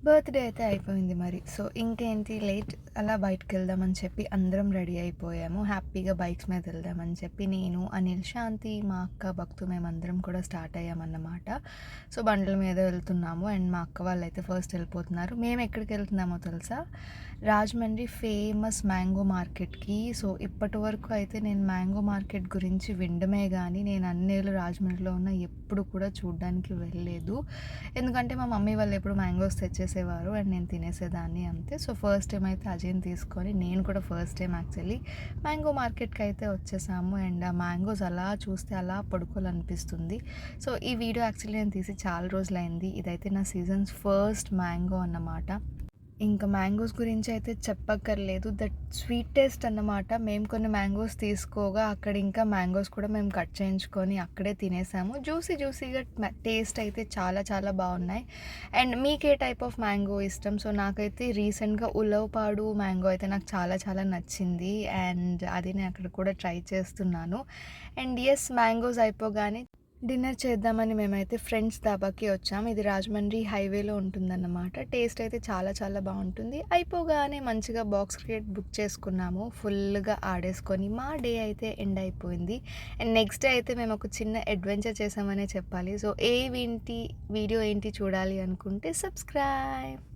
Birthday అయితే అయిపోయింది మరి. సో, ఇంకేంటి లేట్ అలా బయటికెళ్దామని చెప్పి అందరం రెడీ అయిపోయాము. హ్యాపీగా బైక్స్ మీద వెళ్దామని చెప్పి నేను, అనిల్, శాంతి, మా అక్క, భక్తు మేమందరం కూడా స్టార్ట్ అయ్యామన్నమాట. సో, బండ్ల మీద వెళ్తున్నాము అండ్ మా అక్క వాళ్ళైతే ఫస్ట్ వెళ్ళిపోతున్నారు. మేము ఎక్కడికెళ్తున్నామో తెలుసా? రాజమండ్రి ఫేమస్ మ్యాంగో మార్కెట్‌కి. సో, ఇప్పటివరకు అయితే నేను మ్యాంగో మార్కెట్ గురించి వినడమే గానీ, నేను అన్నేళ్ళు రాజమండ్రిలో ఉన్న ఎప్పుడు కూడా చూడ్డానికి వెళ్ళలేదు. ఎందుకంటే మా మమ్మీ వాళ్ళు ఎప్పుడు మ్యాంగోస్ తెచ్చేసేవారు అండ్ నేను తినేసేదాన్ని అంతే. సో ఫస్ట్ టైం అయితే అజయ్‌ని తీసుకొని నేను కూడా ఫస్ట్ టైం యాక్చువల్లీ మ్యాంగో మార్కెట్‌కి అయితే వచ్చేసాము అండ్ ఆ మ్యాంగోస్ అలా చూస్తే అలా పడుకోవాలనిపిస్తుంది. సో ఈ వీడియో యాక్చువల్లీ నేను తీసి చాలా రోజులైంది. ఇదైతే నా సీజన్స్ ఫస్ట్ మ్యాంగో అన్నమాట. ఇంకా మ్యాంగోస్ గురించి అయితే చెప్పక్కర్లేదు. దట్ స్వీట్ టేస్ట్ అన్నమాట. మేము కొన్ని మ్యాంగోస్ తీసుకోగా అక్కడ ఇంకా మ్యాంగోస్ కూడా మేము కట్ చేయించుకొని అక్కడే తినేసాము. జ్యూసీగా టేస్ట్ అయితే చాలా చాలా బాగున్నాయి. అండ్ మీకు ఏ టైప్ ఆఫ్ మ్యాంగో ఇష్టం? సో నాకైతే రీసెంట్గా ఉలవపాడు మ్యాంగో అయితే నాకు చాలా చాలా నచ్చింది అండ్ అది నేను అక్కడ కూడా ట్రై చేస్తున్నాను. అండ్ యెస్, మ్యాంగోస్ అయిపోగానే డిన్నర్ చేద్దామని మేమైతే ఫ్రెండ్స్ దాబాకి వచ్చాము. ఇది రాజమండ్రి హైవేలో ఉంటుందన్నమాట. టేస్ట్ అయితే చాలా చాలా బాగుంటుంది. అయిపోగానే మంచిగా బాక్స్ క్రికెట్ బుక్ చేసుకున్నాము. ఫుల్గా ఆడేసుకొని మా డే అయితే ఎండ్ అయిపోయింది. అండ్ నెక్స్ట్ డే అయితే మేము ఒక చిన్న అడ్వెంచర్ చేసామనే చెప్పాలి. సో వీడియో ఏంటి చూడాలి అనుకుంటే సబ్స్క్రైబ్.